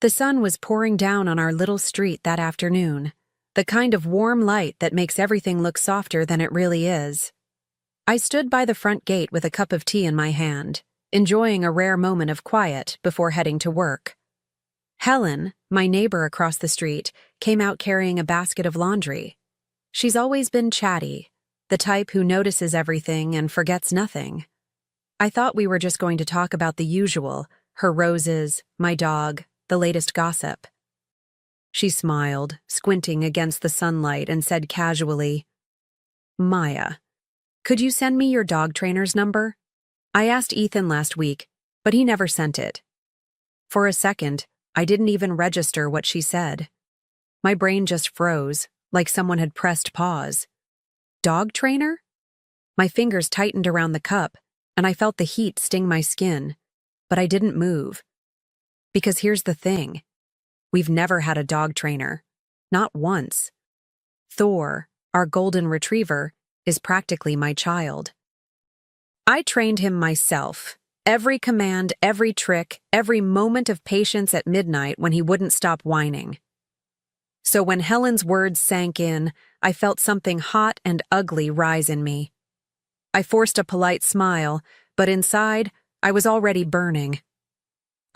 The sun was pouring down on our little street that afternoon, the kind of warm light that makes everything look softer than it really is. I stood by the front gate with a cup of tea in my hand, enjoying a rare moment of quiet before heading to work. Helen, my neighbor across the street, came out carrying a basket of laundry. She's always been chatty, the type who notices everything and forgets nothing. I thought we were just going to talk about the usual, her roses, my dog, the latest gossip. She smiled, squinting against the sunlight, and said casually, "Maya, could you send me your dog trainer's number? I asked Ethan last week, but he never sent it." For a second, I didn't even register what she said. My brain just froze, like someone had pressed pause. Dog trainer? My fingers tightened around the cup, and I felt the heat sting my skin, but I didn't move. Because here's the thing. We've never had a dog trainer. Not once. Thor, our golden retriever, is practically my child. I trained him myself. Every command, every trick, every moment of patience at midnight when he wouldn't stop whining. So when Helen's words sank in, I felt something hot and ugly rise in me. I forced a polite smile, but inside, I was already burning.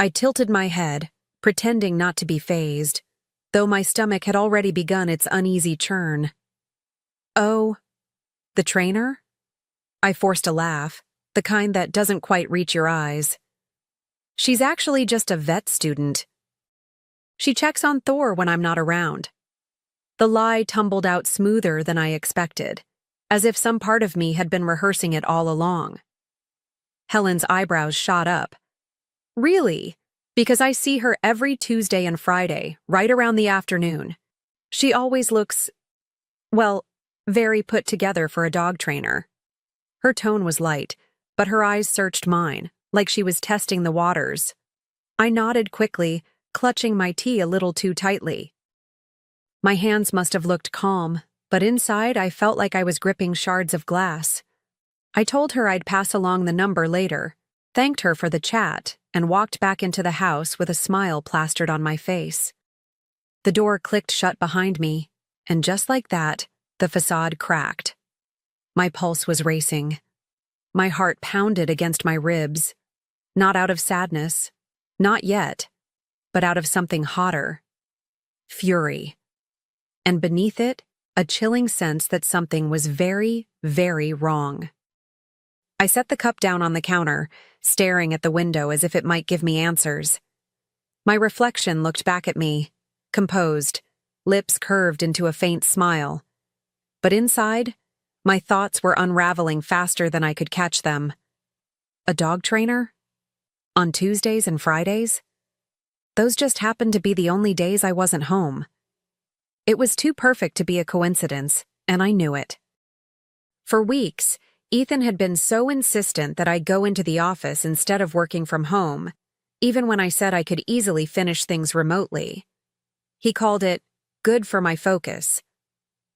I tilted my head, pretending not to be fazed, though my stomach had already begun its uneasy churn. "Oh, the trainer?" I forced a laugh, the kind that doesn't quite reach your eyes. "She's actually just a vet student. She checks on Thor when I'm not around." The lie tumbled out smoother than I expected, as if some part of me had been rehearsing it all along. Helen's eyebrows shot up. "Really? Because I see her every Tuesday and Friday, right around the afternoon. She always looks, well, very put together for a dog trainer." Her tone was light, but her eyes searched mine, like she was testing the waters. I nodded quickly, clutching my tea a little too tightly. My hands must have looked calm, but inside I felt like I was gripping shards of glass. I told her I'd pass along the number later, thanked her for the chat, and walked back into the house with a smile plastered on my face. The door clicked shut behind me, and just like that, the facade cracked. My pulse was racing. My heart pounded against my ribs, not out of sadness, not yet, but out of something hotter. Fury. And beneath it, a chilling sense that something was very, very wrong. I set the cup down on the counter, staring at the window as if it might give me answers. My reflection looked back at me, composed, lips curved into a faint smile. But inside, my thoughts were unraveling faster than I could catch them. A dog trainer? On Tuesdays and Fridays? Those just happened to be the only days I wasn't home. It was too perfect to be a coincidence, and I knew it. For weeks, Ethan had been so insistent that I go into the office instead of working from home, even when I said I could easily finish things remotely. He called it good for my focus.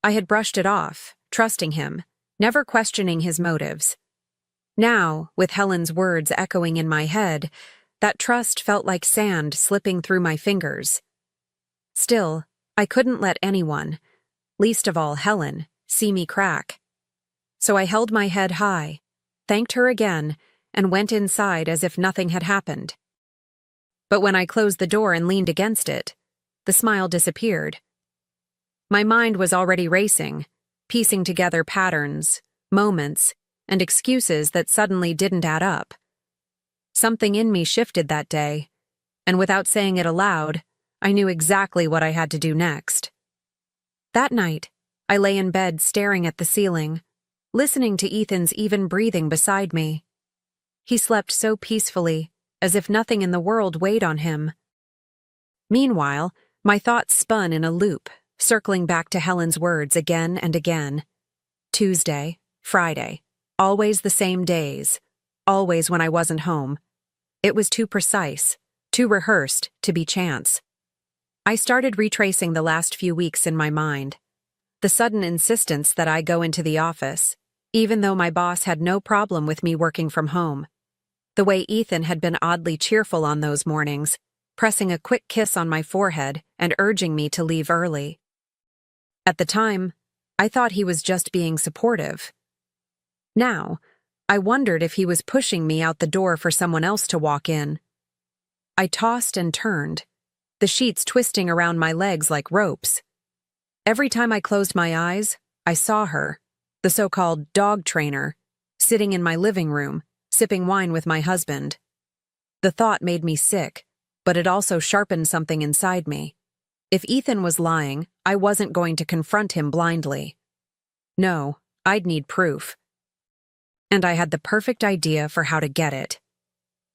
I had brushed it off, trusting him, never questioning his motives. Now, with Helen's words echoing in my head, that trust felt like sand slipping through my fingers. Still, I couldn't let anyone, least of all Helen, see me crack. So I held my head high, thanked her again, and went inside as if nothing had happened. But when I closed the door and leaned against it, the smile disappeared. My mind was already racing, piecing together patterns, moments, and excuses that suddenly didn't add up. Something in me shifted that day, and without saying it aloud, I knew exactly what I had to do next. That night, I lay in bed staring at the ceiling, listening to Ethan's even breathing beside me. He slept so peacefully, as if nothing in the world weighed on him. Meanwhile, my thoughts spun in a loop, circling back to Helen's words again and again. Tuesday, Friday, always the same days, always when I wasn't home. It was too precise, too rehearsed to be chance. I started retracing the last few weeks in my mind. The sudden insistence that I go into the office, even though my boss had no problem with me working from home. The way Ethan had been oddly cheerful on those mornings, pressing a quick kiss on my forehead and urging me to leave early. At the time, I thought he was just being supportive. Now, I wondered if he was pushing me out the door for someone else to walk in. I tossed and turned, the sheets twisting around my legs like ropes. Every time I closed my eyes, I saw her, the so-called dog trainer, sitting in my living room, sipping wine with my husband. The thought made me sick, but it also sharpened something inside me. If Ethan was lying, I wasn't going to confront him blindly. No, I'd need proof. And I had the perfect idea for how to get it.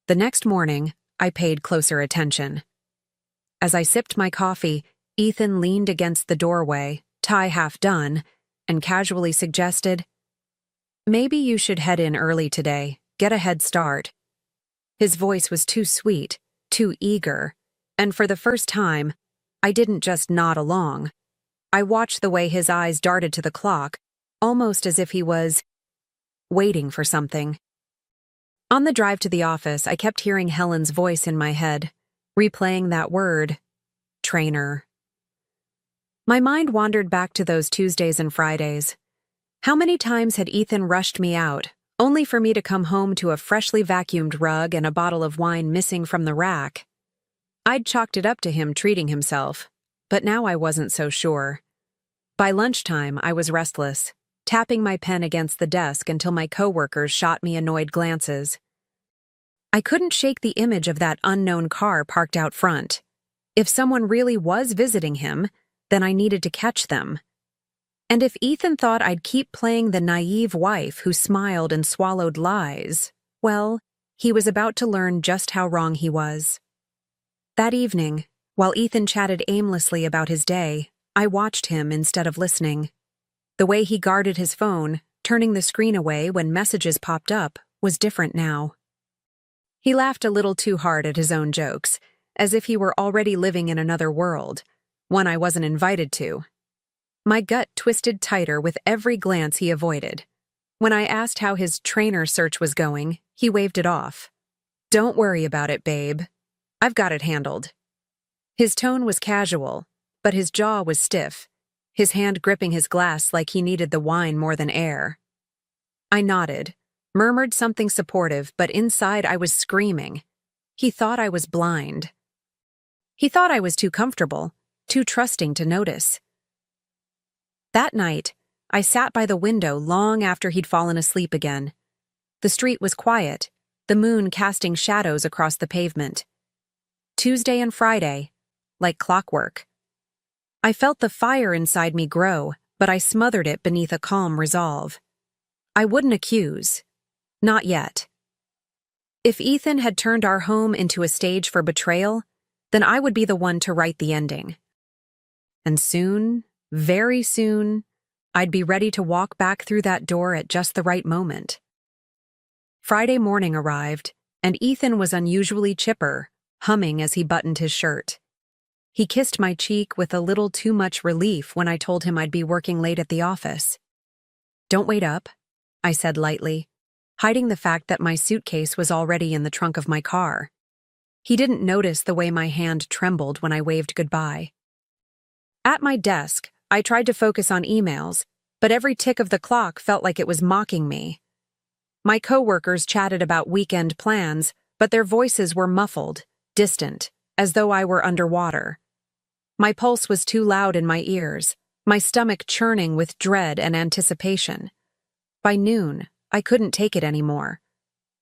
The next morning, I paid closer attention. As I sipped my coffee, Ethan leaned against the doorway, tie half done, and casually suggested, "Maybe you should head in early today, get a head start." His voice was too sweet, too eager, and for the first time, I didn't just nod along. I watched the way his eyes darted to the clock, almost as if he was waiting for something. On the drive to the office, I kept hearing Helen's voice in my head, replaying that word, trainer. My mind wandered back to those Tuesdays and Fridays. How many times had Ethan rushed me out, only for me to come home to a freshly vacuumed rug and a bottle of wine missing from the rack? I'd chalked it up to him treating himself, but now I wasn't so sure. By lunchtime, I was restless, tapping my pen against the desk until my coworkers shot me annoyed glances. I couldn't shake the image of that unknown car parked out front. If someone really was visiting him, then I needed to catch them. And if Ethan thought I'd keep playing the naive wife who smiled and swallowed lies, well, he was about to learn just how wrong he was. That evening, while Ethan chatted aimlessly about his day, I watched him instead of listening. The way he guarded his phone, turning the screen away when messages popped up, was different now. He laughed a little too hard at his own jokes, as if he were already living in another world, one I wasn't invited to. My gut twisted tighter with every glance he avoided. When I asked how his trainer search was going, he waved it off. "Don't worry about it, babe. I've got it handled." His tone was casual, but his jaw was stiff, his hand gripping his glass like he needed the wine more than air. I nodded, murmured something supportive, but inside I was screaming. He thought I was blind. He thought I was too comfortable, too trusting to notice. That night, I sat by the window long after he'd fallen asleep again. The street was quiet, the moon casting shadows across the pavement. Tuesday and Friday, like clockwork. I felt the fire inside me grow, but I smothered it beneath a calm resolve. I wouldn't accuse. Not yet. If Ethan had turned our home into a stage for betrayal, then I would be the one to write the ending. And soon, very soon, I'd be ready to walk back through that door at just the right moment. Friday morning arrived, and Ethan was unusually chipper, humming as he buttoned his shirt. He kissed my cheek with a little too much relief when I told him I'd be working late at the office. "Don't wait up," I said lightly, hiding the fact that my suitcase was already in the trunk of my car. He didn't notice the way my hand trembled when I waved goodbye. At my desk, I tried to focus on emails, but every tick of the clock felt like it was mocking me. My coworkers chatted about weekend plans, but their voices were muffled, distant, as though I were underwater. My pulse was too loud in my ears, my stomach churning with dread and anticipation. By noon, I couldn't take it anymore.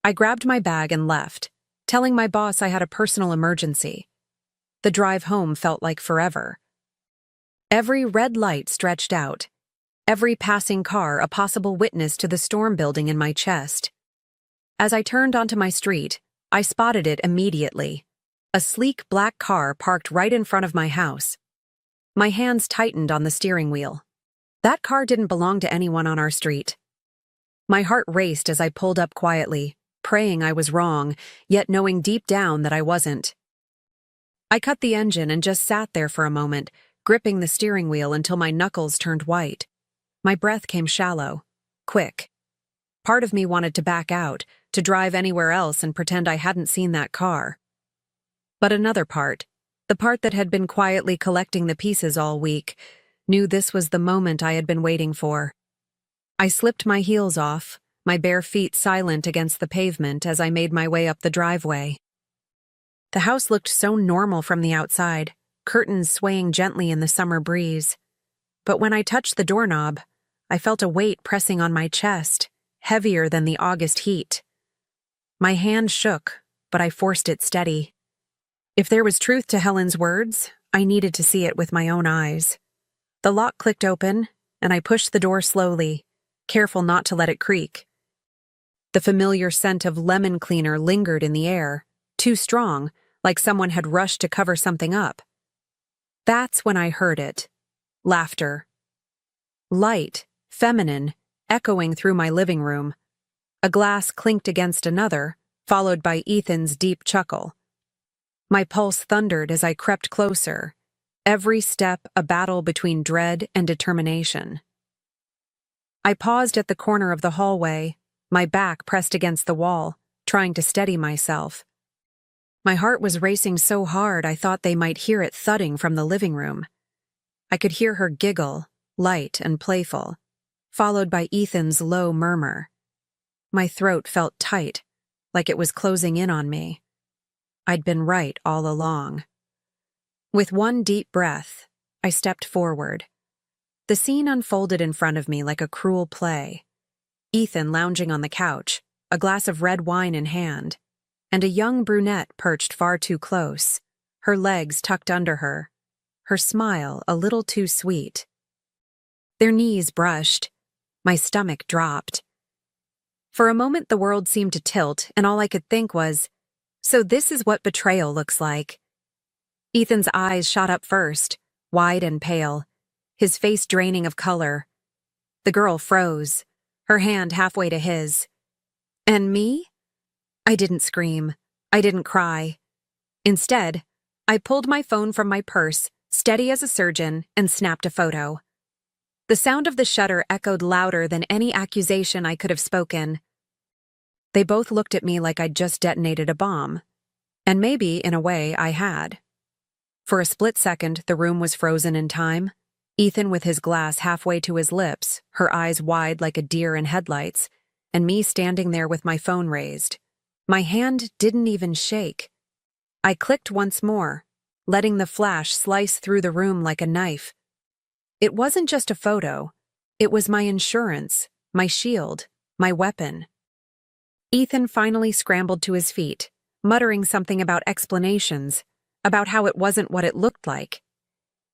I grabbed my bag and left, telling my boss I had a personal emergency. The drive home felt like forever. Every red light stretched out, every passing car a possible witness to the storm building in my chest. As I turned onto my street, I spotted it immediately. A sleek black car parked right in front of my house. My hands tightened on the steering wheel. That car didn't belong to anyone on our street. My heart raced as I pulled up quietly, praying I was wrong, yet knowing deep down that I wasn't. I cut the engine and just sat there for a moment, gripping the steering wheel until my knuckles turned white. My breath came shallow, quick. Part of me wanted to back out, to drive anywhere else and pretend I hadn't seen that car. But another part, the part that had been quietly collecting the pieces all week, knew this was the moment I had been waiting for. I slipped my heels off, my bare feet silent against the pavement as I made my way up the driveway. The house looked so normal from the outside, curtains swaying gently in the summer breeze. But when I touched the doorknob, I felt a weight pressing on my chest, heavier than the August heat. My hand shook, but I forced it steady. If there was truth to Helen's words, I needed to see it with my own eyes. The lock clicked open, and I pushed the door slowly, careful not to let it creak. The familiar scent of lemon cleaner lingered in the air, too strong, like someone had rushed to cover something up. That's when I heard it. Laughter. Light, feminine, echoing through my living room. A glass clinked against another, followed by Ethan's deep chuckle. My pulse thundered as I crept closer, every step a battle between dread and determination. I paused at the corner of the hallway, my back pressed against the wall, trying to steady myself. My heart was racing so hard I thought they might hear it thudding from the living room. I could hear her giggle, light and playful, followed by Ethan's low murmur. My throat felt tight, like it was closing in on me. I'd been right all along. With one deep breath, I stepped forward. The scene unfolded in front of me like a cruel play. Ethan lounging on the couch, a glass of red wine in hand, and a young brunette perched far too close, her legs tucked under her, her smile a little too sweet. Their knees brushed. My stomach dropped. For a moment the world seemed to tilt, and all I could think was, so this is what betrayal looks like. Ethan's eyes shot up first, wide and pale, his face draining of color. The girl froze, her hand halfway to his. And me? I didn't scream. I didn't cry. Instead, I pulled my phone from my purse, steady as a surgeon, and snapped a photo. The sound of the shutter echoed louder than any accusation I could have spoken. They both looked at me like I'd just detonated a bomb. And maybe, in a way, I had. For a split second, the room was frozen in time. Ethan with his glass halfway to his lips, her eyes wide like a deer in headlights, and me standing there with my phone raised. My hand didn't even shake. I clicked once more, letting the flash slice through the room like a knife. It wasn't just a photo. It was my insurance, my shield, my weapon. Ethan finally scrambled to his feet, muttering something about explanations, about how it wasn't what it looked like.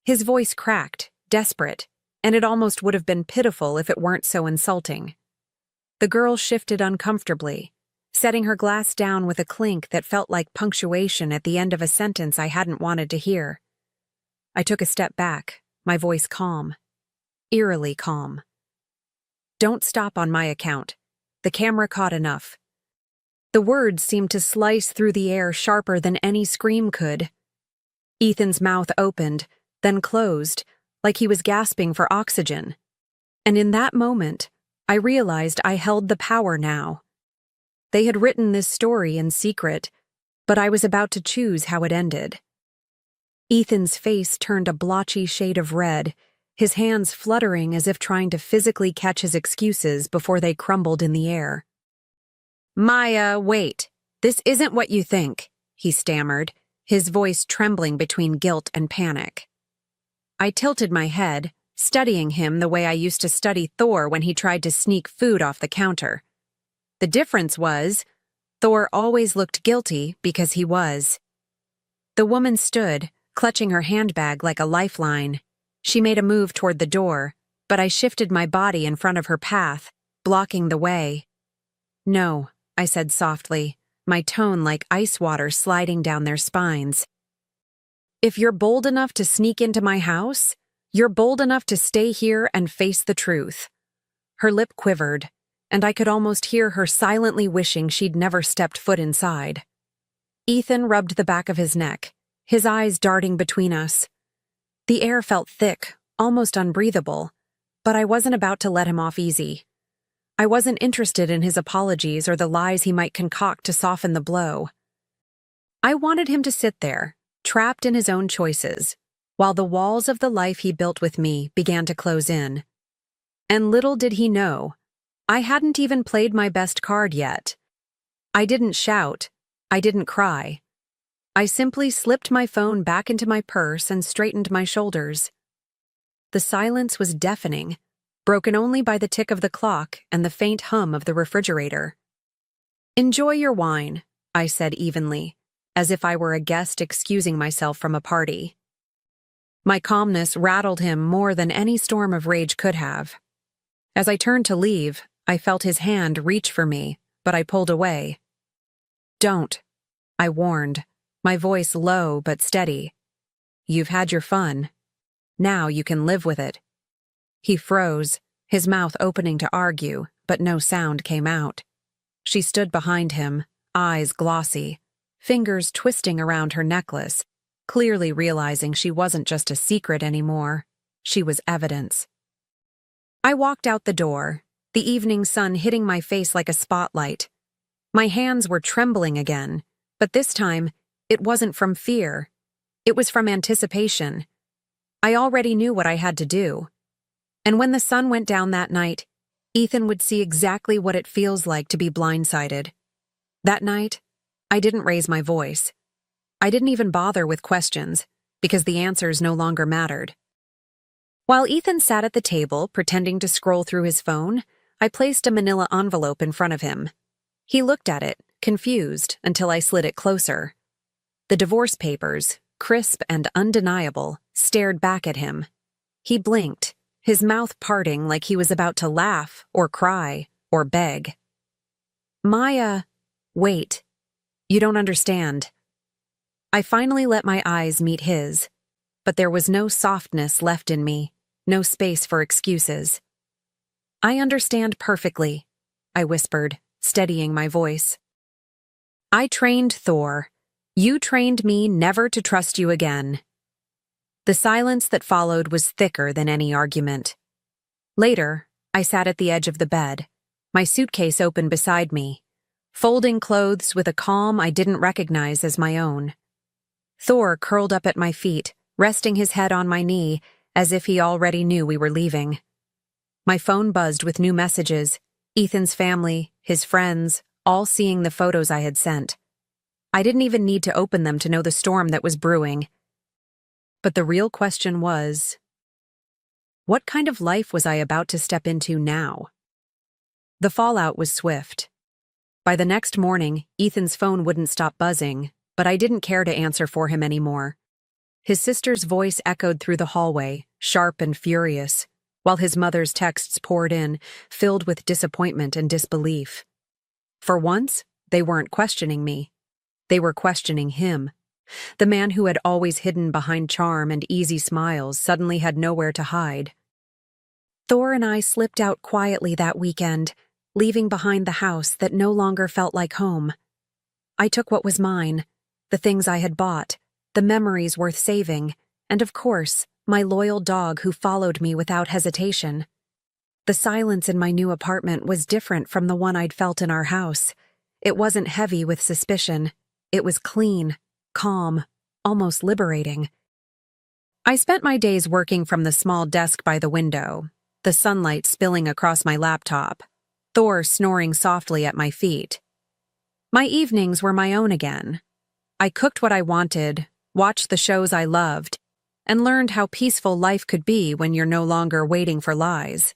His voice cracked, desperate, and it almost would have been pitiful if it weren't so insulting. The girl shifted uncomfortably, setting her glass down with a clink that felt like punctuation at the end of a sentence I hadn't wanted to hear. I took a step back, my voice calm, eerily calm. Don't stop on my account. The camera caught enough. The words seemed to slice through the air sharper than any scream could. Ethan's mouth opened, then closed, like he was gasping for oxygen. And in that moment, I realized I held the power now. They had written this story in secret, but I was about to choose how it ended. Ethan's face turned a blotchy shade of red, his hands fluttering as if trying to physically catch his excuses before they crumbled in the air. Maya, wait. This isn't what you think, he stammered, his voice trembling between guilt and panic. I tilted my head, studying him the way I used to study Thor when he tried to sneak food off the counter. The difference was, Thor always looked guilty because he was. The woman stood, clutching her handbag like a lifeline. She made a move toward the door, but I shifted my body in front of her path, blocking the way. No, I said softly, my tone like ice water sliding down their spines. If you're bold enough to sneak into my house, you're bold enough to stay here and face the truth. Her lip quivered, and I could almost hear her silently wishing she'd never stepped foot inside. Ethan rubbed the back of his neck, his eyes darting between us. The air felt thick, almost unbreathable, but I wasn't about to let him off easy. I wasn't interested in his apologies or the lies he might concoct to soften the blow. I wanted him to sit there, trapped in his own choices, while the walls of the life he built with me began to close in. And little did he know, I hadn't even played my best card yet. I didn't shout. I didn't cry. I simply slipped my phone back into my purse and straightened my shoulders. The silence was deafening, broken only by the tick of the clock and the faint hum of the refrigerator. "Enjoy your wine," I said evenly, as if I were a guest excusing myself from a party. My calmness rattled him more than any storm of rage could have. As I turned to leave, I felt his hand reach for me, but I pulled away. "Don't," I warned, my voice low but steady. "You've had your fun. Now you can live with it." He froze, his mouth opening to argue, but no sound came out. She stood behind him, eyes glossy, fingers twisting around her necklace, clearly realizing she wasn't just a secret anymore. She was evidence. I walked out the door, the evening sun hitting my face like a spotlight. My hands were trembling again, but this time, it wasn't from fear. It was from anticipation. I already knew what I had to do. And when the sun went down that night, Ethan would see exactly what it feels like to be blindsided. That night, I didn't raise my voice. I didn't even bother with questions, because the answers no longer mattered. While Ethan sat at the table, pretending to scroll through his phone, I placed a manila envelope in front of him. He looked at it, confused, until I slid it closer. The divorce papers, crisp and undeniable, stared back at him. He blinked, his mouth parting like he was about to laugh, or cry, or beg. "Maya, wait. You don't understand." I finally let my eyes meet his, but there was no softness left in me, no space for excuses. "I understand perfectly," I whispered, steadying my voice. "I trained Thor. You trained me never to trust you again." The silence that followed was thicker than any argument. Later, I sat at the edge of the bed, my suitcase open beside me, folding clothes with a calm I didn't recognize as my own. Thor curled up at my feet, resting his head on my knee, as if he already knew we were leaving. My phone buzzed with new messages, Ethan's family, his friends, all seeing the photos I had sent. I didn't even need to open them to know the storm that was brewing. But the real question was, what kind of life was I about to step into now? The fallout was swift. By the next morning, Ethan's phone wouldn't stop buzzing, but I didn't care to answer for him anymore. His sister's voice echoed through the hallway, sharp and furious, while his mother's texts poured in, filled with disappointment and disbelief. For once, they weren't questioning me. They were questioning him. The man who had always hidden behind charm and easy smiles suddenly had nowhere to hide. Thor and I slipped out quietly that weekend, leaving behind the house that no longer felt like home. I took what was mine, the things I had bought, the memories worth saving, and of course, my loyal dog who followed me without hesitation. The silence in my new apartment was different from the one I'd felt in our house. It wasn't heavy with suspicion. It was clean, calm, almost liberating. I spent my days working from the small desk by the window, the sunlight spilling across my laptop, Thor snoring softly at my feet. My evenings were my own again. I cooked what I wanted, watched the shows I loved, and learned how peaceful life could be when you're no longer waiting for lies.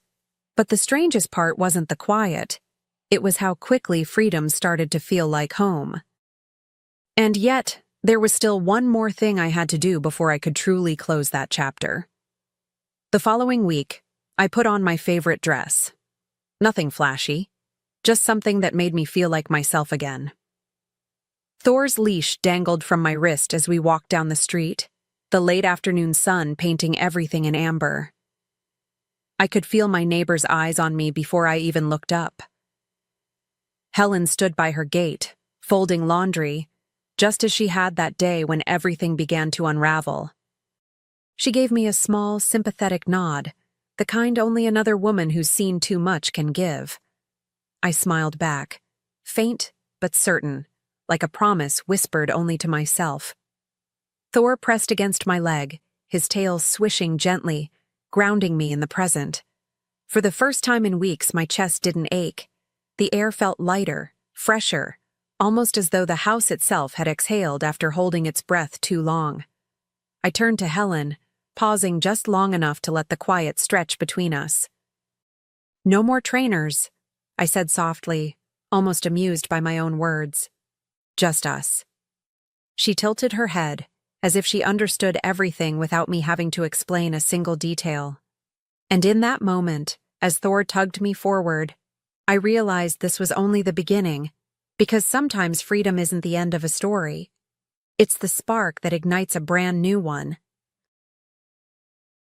But the strangest part wasn't the quiet. It was how quickly freedom started to feel like home. And yet, there was still one more thing I had to do before I could truly close that chapter. The following week, I put on my favorite dress. Nothing flashy, just something that made me feel like myself again. Thor's leash dangled from my wrist as we walked down the street, the late afternoon sun painting everything in amber. I could feel my neighbor's eyes on me before I even looked up. Helen stood by her gate, folding laundry, just as she had that day when everything began to unravel. She gave me a small, sympathetic nod, the kind only another woman who's seen too much can give. I smiled back, faint but certain, like a promise whispered only to myself. Thor pressed against my leg, his tail swishing gently, grounding me in the present. For the first time in weeks, my chest didn't ache. The air felt lighter, fresher, almost as though the house itself had exhaled after holding its breath too long. I turned to Helen, pausing just long enough to let the quiet stretch between us. "No more trainers," I said softly, almost amused by my own words. "Just us." She tilted her head, as if she understood everything without me having to explain a single detail. And in that moment, as Thor tugged me forward, I realized this was only the beginning, because sometimes freedom isn't the end of a story. It's the spark that ignites a brand new one.